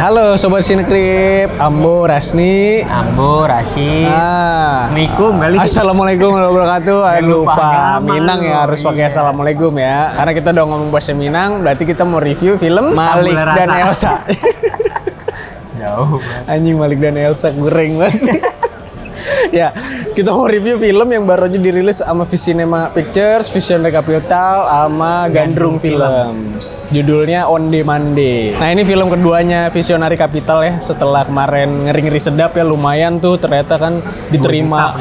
Halo Sobat Sinekrip, Ambo, Rasni. Ambo, Rashid. Assalamualaikum kali. Assalamualaikum warahmatullahi wabarakatuh. Lupa Minang ya, harus pakai iya. Assalamualaikum ya. Karena kita udah ngomong bahasa Minang, berarti kita mau review film Malik dan Elsa. Jauh. Anjing, Malik dan Elsa goreng banget. Ya, kita mau review film yang baru aja dirilis sama Visinema Pictures, Visionary Capital, sama Gandrung Films. Judulnya On Demand Day. Nah, ini film keduanya Visionary Capital ya. Setelah kemarin ngeri-ngeri sedap ya, lumayan tuh ternyata kan diterima.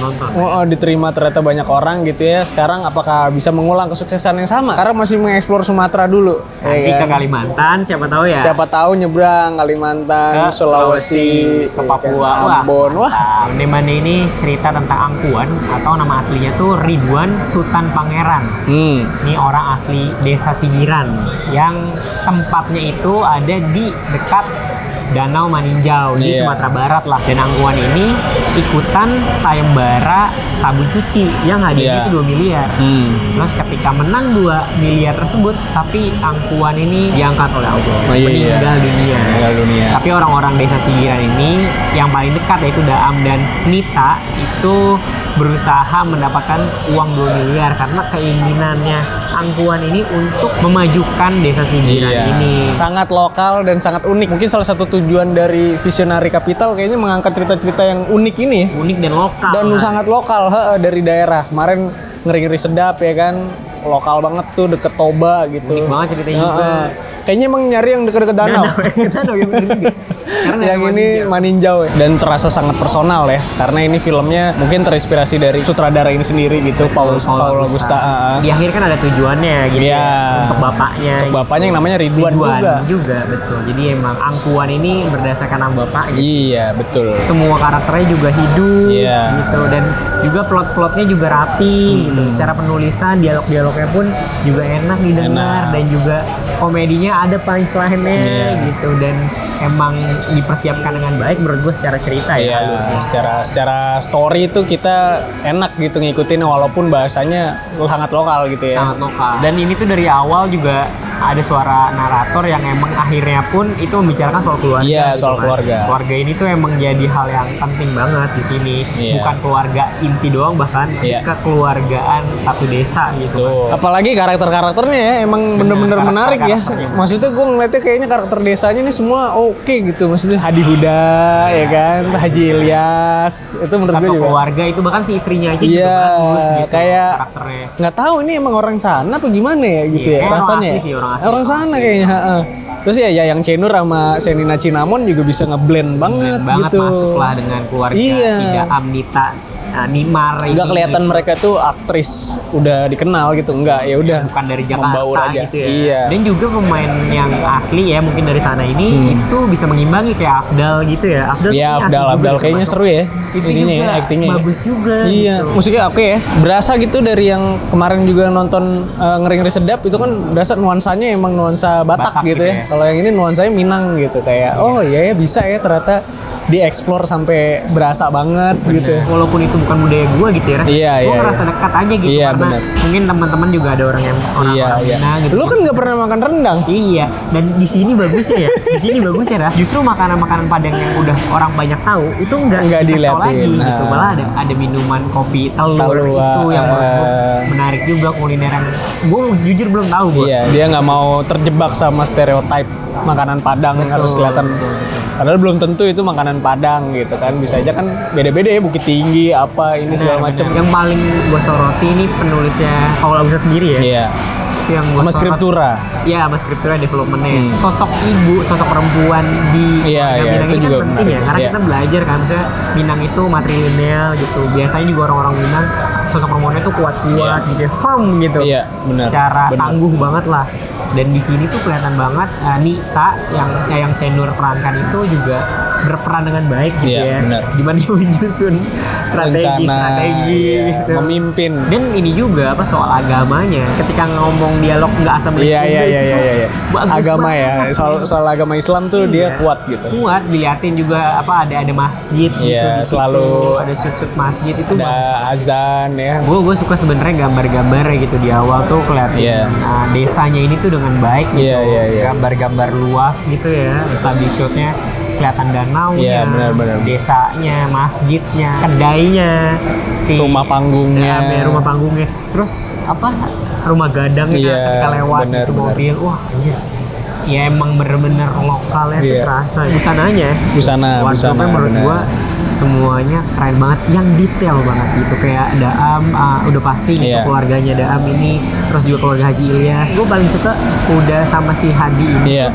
Diterima ternyata banyak orang gitu ya. Sekarang apakah bisa mengulang kesuksesan yang sama? Karena masih mengeksplor Sumatera dulu. Nanti ke Kalimantan, siapa tahu ya. Siapa tahu nyebrang Kalimantan, Sulawesi, ke Papua, Ambon. Wah, On Demand Day ini cerita tentang Angkuan atau nama aslinya tuh Ridwan Sutan Pangeran. Ini orang asli Desa Sigiran yang tempatnya itu ada di dekat Danau Maninjau di Sumatera Barat lah. Dan Angkuan ini ikutan sayembara sabun cuci yang hadiahnya itu 2 miliar. Terus ketika menang 2 miliar tersebut, tapi Angkuan ini diangkat oleh Allah, meninggal dunia. Tapi orang-orang Desa Sigiran ini yang paling dekat yaitu Daam dan Nita itu berusaha mendapatkan uang 2 miliar karena keinginannya Angkuan ini untuk memajukan Desa Sigiran ini. Sangat lokal dan sangat unik. Mungkin salah satu tujuan dari Visionary Capital kayaknya mengangkat cerita-cerita yang unik ini. Unik dan lokal. Dan sangat lokal dari daerah. Kemarin ngeri-ngeri sedap ya kan. Lokal banget tuh, deket Toba gitu. Unik banget ceritanya juga. Kayaknya emang nyari yang deket-deket danau. Danau ya bener juga. Karena yang ini Maninjau ya. Dan terasa sangat personal ya, karena ini filmnya mungkin terinspirasi dari sutradara ini sendiri gitu, Paul Augusta. Di akhir kan ada tujuannya gitu ya, untuk bapaknya. Untuk bapaknya yang namanya Ridwan juga betul. Jadi emang Angkuan ini berdasarkan nama bapaknya. Iya betul. Semua karakternya juga hidup gitu, dan juga plot-plotnya juga rapi gitu. Secara penulisan, dialog-dialognya pun juga enak didengar, dan juga komedinya ada punchline-nya gitu, dan emang dipersiapkan dengan baik menurut gue secara cerita ya. Secara story itu kita enak gitu ngikutin walaupun bahasanya sangat lokal gitu ya. Sangat lokal. Dan ini tuh dari awal juga ada suara narator yang emang akhirnya pun itu membicarakan soal keluarga. Iya, gitu soal kan. keluarga. Keluarga ini tuh emang jadi hal yang penting banget di sini. Bukan keluarga inti doang, bahkan kekeluargaan satu desa gitu. Kan. Apalagi karakter-karakternya ya emang bener-bener menarik ya. Maksudnya gue ngeliatnya kayaknya karakter desanya ini semua oke gitu. Maksudnya Hadi Huda ya kan, Haji Ilyas itu menurut gue satu juga. Keluarga itu bahkan si istrinya aja juga bagus gitu. Kayak karakternya. Nggak tahu ini emang orang sana apa gimana ya gitu ya rasanya. Orang sana kayaknya. Terus ya yang Cenur sama Senina Cinamon juga bisa ngeblend banget gitu. Masuk lah dengan keluarga si Daam, Nita, Nimar. Nggak kelihatan mereka tuh aktris udah dikenal gitu, enggak, ya udah bukan dari Jakarta aja. Gitu ya. Dan juga pemain yang asli ya mungkin dari sana ini itu bisa mengimbangi kayak Afdal gitu ya. Afdal kayaknya seru ya. Itu ininya juga actingnya bagus juga. Iya, gitu. Musiknya oke ya. Berasa gitu dari yang kemarin juga nonton ngeri-ngeri sedap itu kan berasa nuansanya emang nuansa Batak gitu ya. Kalau yang ini nuansanya Minang gitu kayak iya ya bisa ya ternyata dieksplor sampai berasa banget gitu. Walaupun itu bukan budaya gue gitu ya. Gue ngerasa dekat aja gitu karena mungkin teman-teman juga ada orang yang Minang gitu. Lu kan nggak pernah makan rendang. Iya. Dan di sini bagusnya ya. Justru makanan-makanan Padang yang udah orang banyak tahu itu nggak dilihat lagi gitu. Malah ada minuman kopi telur itu yang menurut gue menarik juga, kuliner yang gue jujur belum tahu gue. Iya, dia nggak mau terjebak sama stereotip makanan Padang harus kelihatan. Padahal belum tentu itu makanan Padang gitu kan, bisa aja kan beda-beda ya, Bukit Tinggi apa ini segala macam. Yang paling gue soroti ini penulisnya Paul Augusta sendiri ya. Iya. Itu yang gue Skriptura. Iya, sama Skriptura developmentnya. Sosok ibu, sosok perempuan di Minang itu ini juga kan penting ya, karena kita belajar kan, misalnya Minang itu matrilineal gitu. Biasanya juga orang-orang Minang sosok perempuannya tuh kuat-kuat gitu, firm gitu. Iya, benar. Secara tangguh banget lah. Dan di sini tuh kelihatan banget Nita yang Cenur perankan itu juga berperan dengan baik gitu Iya, ya. benar. Gimana dia menyusun strategi iya, gitu. memimpin. Dan ini juga apa soal agamanya. Ketika ngomong dialog nggak asal Iya. bagus Agama banget. ya, soal agama Islam tuh dia kuat gitu. Kuat, diliatin juga apa ada masjid gitu Iya, di situ. selalu ada shoot masjid itu. Ada azan ya. Gue suka sebenarnya gambar-gambarnya gitu di awal tuh kelihatan Iya. desanya ini tuh dengan baik gitu. Iya. Gambar-gambar luas gitu ya. Tadi shotnya kelihatan danaunya, Iya, benar. desanya, masjidnya, kedainya, si Rumah panggungnya. rumah panggungnya. Terus apa rumah gadangnya Iya, ketika lewat benar, itu mobil, wah anjir. Ya emang bener-bener lokalnya tuh Iya. terasa. Busananya, Busana wardrobe-nya menurut benar. gua semuanya keren banget, yang detail banget gitu. Kayak Daam, udah pasti gitu Iya. keluarganya Daam ini, terus juga keluarga Haji Ilyas. Gue paling suka udah sama si Hadi ini. Iya.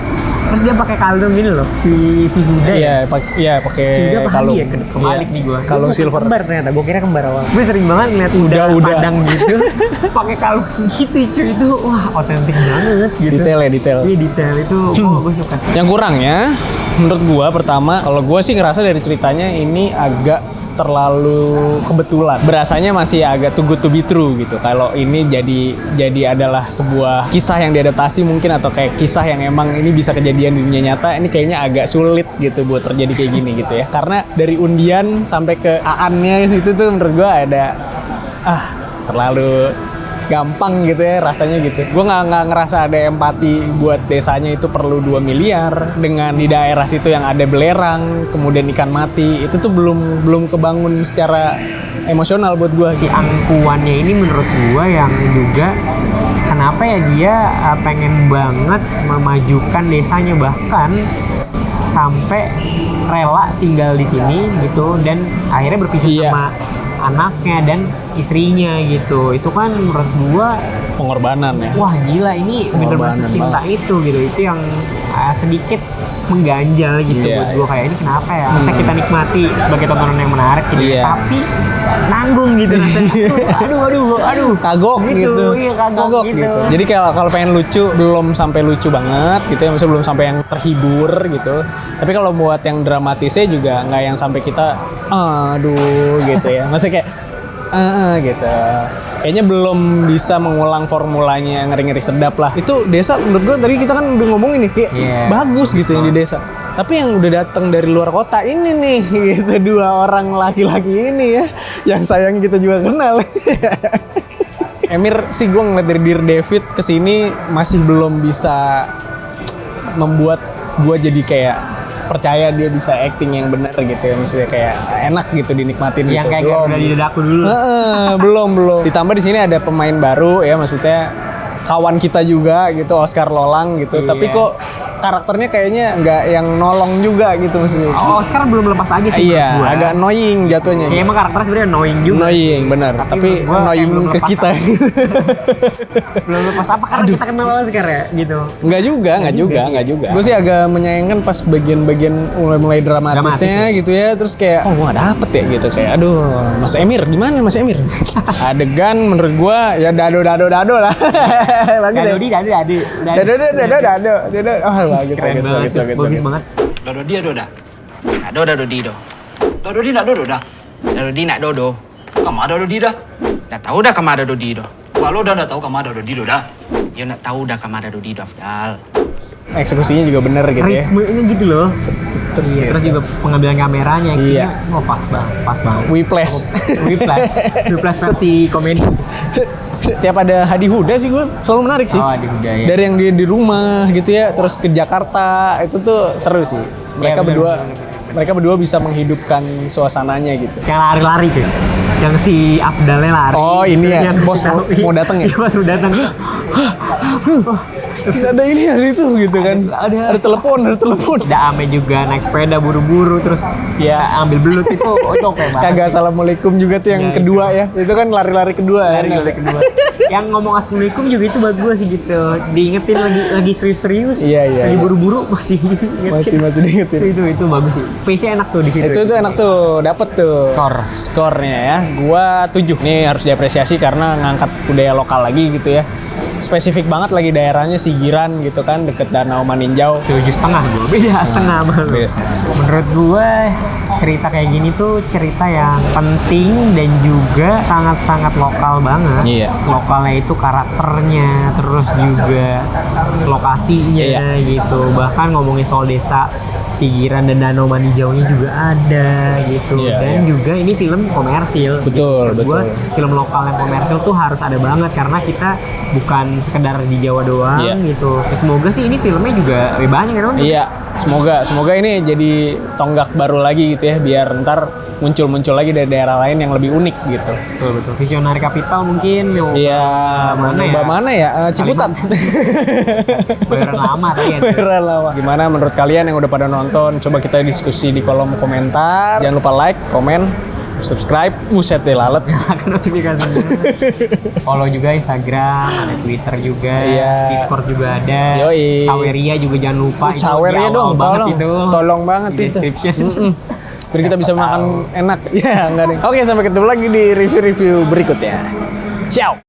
Terus dia pakai kalung gini loh, si Huda ya. Pakai Si Huda apa kalung. Hadi ya? Kebalik nih gue. Kalung silver. Kembar ternyata, gue kira kembar awal. Gue sering banget ngeliat Huda Huda. Padang gitu, pakai kalung gitu cuy. Itu wah otentik banget gitu. Detail. Iya detail itu, gue suka. Yang kurangnya menurut gua pertama, kalau gua sih ngerasa dari ceritanya ini agak terlalu kebetulan. Berasanya masih agak too good to be true gitu. Kalau ini jadi adalah sebuah kisah yang diadaptasi mungkin, atau kayak kisah yang emang ini bisa kejadian di dunia nyata, ini kayaknya agak sulit gitu buat terjadi kayak gini gitu ya. Karena dari undian sampai ke aan-nya itu tuh menurut gua ada terlalu gampang gitu ya rasanya gitu. Gue nggak ngerasa ada empati buat desanya itu perlu 2 miliar dengan di daerah situ yang ada belerang, kemudian ikan mati. Itu tuh belum kebangun secara emosional buat gue. Si angkuannya ini menurut gua yang juga kenapa ya dia pengen banget memajukan desanya, bahkan sampai rela tinggal di sini gitu, dan akhirnya berpisah Iya. sama anaknya dan istrinya gitu. Itu kan menurut gua Pengorbanan ya. wah gila, ini bener-bener Pengorbanan secinta itu gitu. Itu yang sedikit mengganjal gitu Iya, buat gua, kayak ini kenapa ya bisa kita nikmati sebagai tontonan yang menarik gitu Iya. tapi nanggung gitu rasanya. aduh Kagok gitu. Iya, kagok gitu. Jadi kalau pengen lucu belum sampai lucu banget gitu ya, maksudnya belum sampai yang terhibur gitu. Tapi kalau buat yang dramatisnya juga nggak yang sampai kita aduh gitu ya. Maksudnya kayak gitu. Kayaknya belum bisa mengulang formulanya yang ngeri-ngeri sedap lah. Itu desa menurut gue tadi kita kan udah ngomongin nih kayak bagus gitu yang di desa. Tapi yang udah datang dari luar kota ini nih gitu, 2 orang laki-laki ini ya, yang sayang kita juga kenal. Emir sih gue ngeliat dari Dear David kesini masih belum bisa membuat gue jadi kayak percaya dia bisa acting yang benar gitu ya, maksudnya kayak enak gitu dinikmatin yang gitu. kayak udah di dadaku dulu. belum ditambah di sini ada pemain baru ya, maksudnya kawan kita juga gitu, Oscar Lolang gitu. Iya. Tapi kok karakternya kayaknya nggak yang nolong juga gitu maksudnya. Oscar belum lepas aja sih Iya, menurut gua. agak annoying jatuhnya. Ya emang karakternya sebenarnya annoying juga. Annoying benar, tapi menurut gua annoying kayak belum ke lepas kita. Belum lepas apa karena kita kenal Oscar ya gitu. Nggak juga sih. Gue sih agak menyayangkan pas bagian-bagian mulai dramatisnya gitu ya, terus kayak gue nggak dapet ya gitu, kayak aduh Mas Emir gimana Mas Emir. Adegan menurut gue ya dado lah. Bagus ya. Dado. Oh bagus banget. Dodo dia doda. Nak doda dodi do. Dodo dia nak dodo dah. Dodo dia nak dodo. Kamu ada dodi dah. Dah tahu dah kamu ada dodi do. Kalau dah tahu kamu ada dodi do dah. Ya nak tahu dah kamu ada dodi do Afdal. Eksekusinya juga bener gitu ya. Ritmenya gitu loh. Iya, terus juga pengambilan kameranya Iya. pas banget. Whiplash. Whiplash versi komedi. Setiap ada Hadi Huda sih gue selalu menarik sih. Oh, Hadi Huda, ya. Dari yang dia di rumah gitu ya, terus ke Jakarta, itu tuh seru sih. Mereka berdua bisa menghidupkan suasananya gitu. Yang lari-lari cuy. Yang si Afdalnya lari. Oh, ini ya, Yang bos mau datang ya? Iya, bos mau datang. Ada ini hari itu gitu kan. Ada telepon. Daame juga naik sepeda buru-buru terus ya ambil belut itu kayak banget. Kagak assalamualaikum juga tuh yang Ya, kedua ya. Itu kan lari-lari kedua. Lari kedua. Yang ngomong assalamualaikum juga itu buat gue sih gitu. Diingetin lagi serius-serius. Iya. Lagi buru-buru masih ingetin. Masih diingetin. Itu bagus sih. Pace-nya enak tuh di situ. Itu tuh enak tuh, dapet tuh. Skornya ya. Gua 7. Nih harus diapresiasi karena ngangkat budaya lokal lagi gitu ya. spesifik banget lagi daerahnya Sigiran gitu kan, deket Danau Maninjau. 7,5 gue, beda setengah malah. Beda setengah. Menurut gue cerita kayak gini tuh cerita yang penting dan juga sangat-sangat lokal banget. Iya. Lokalnya itu karakternya, terus juga lokasinya gitu. Bahkan ngomongin soal desa Sigiran dan Danau Maninjaunya juga ada gitu. Iya, Dan iya. juga ini film komersil. Betul, Menurut gua, betul. film lokal yang komersil tuh harus ada banget karena kita bukan sekedar di Jawa doang Iya. gitu. Semoga sih ini filmnya juga lebih banyak ya, Don? Iya, semoga ini jadi tonggak baru lagi gitu ya, biar ntar muncul dari daerah lain yang lebih unik gitu. Betul. Visionary Capital mungkin. Iya, mana ya? mana ya? Ciputat. Bayaran lama tadi ya. Bayaran lama. Gimana menurut kalian yang udah pada nonton? Coba kita diskusi di kolom komentar. Jangan lupa like, komen, subscribe. Buset deh lalat. Akan notifikasinya. Follow juga Instagram, ada Twitter juga, Iya. Discord juga ada. Yoi. Saweria juga jangan lupa. Itu Sawer di ya awal dong, banget itu. tolong banget Di itu. description. Biar kita bisa makan enak. Ya, enggak deh. Oke, sampai ketemu lagi di review-review berikutnya. Ciao.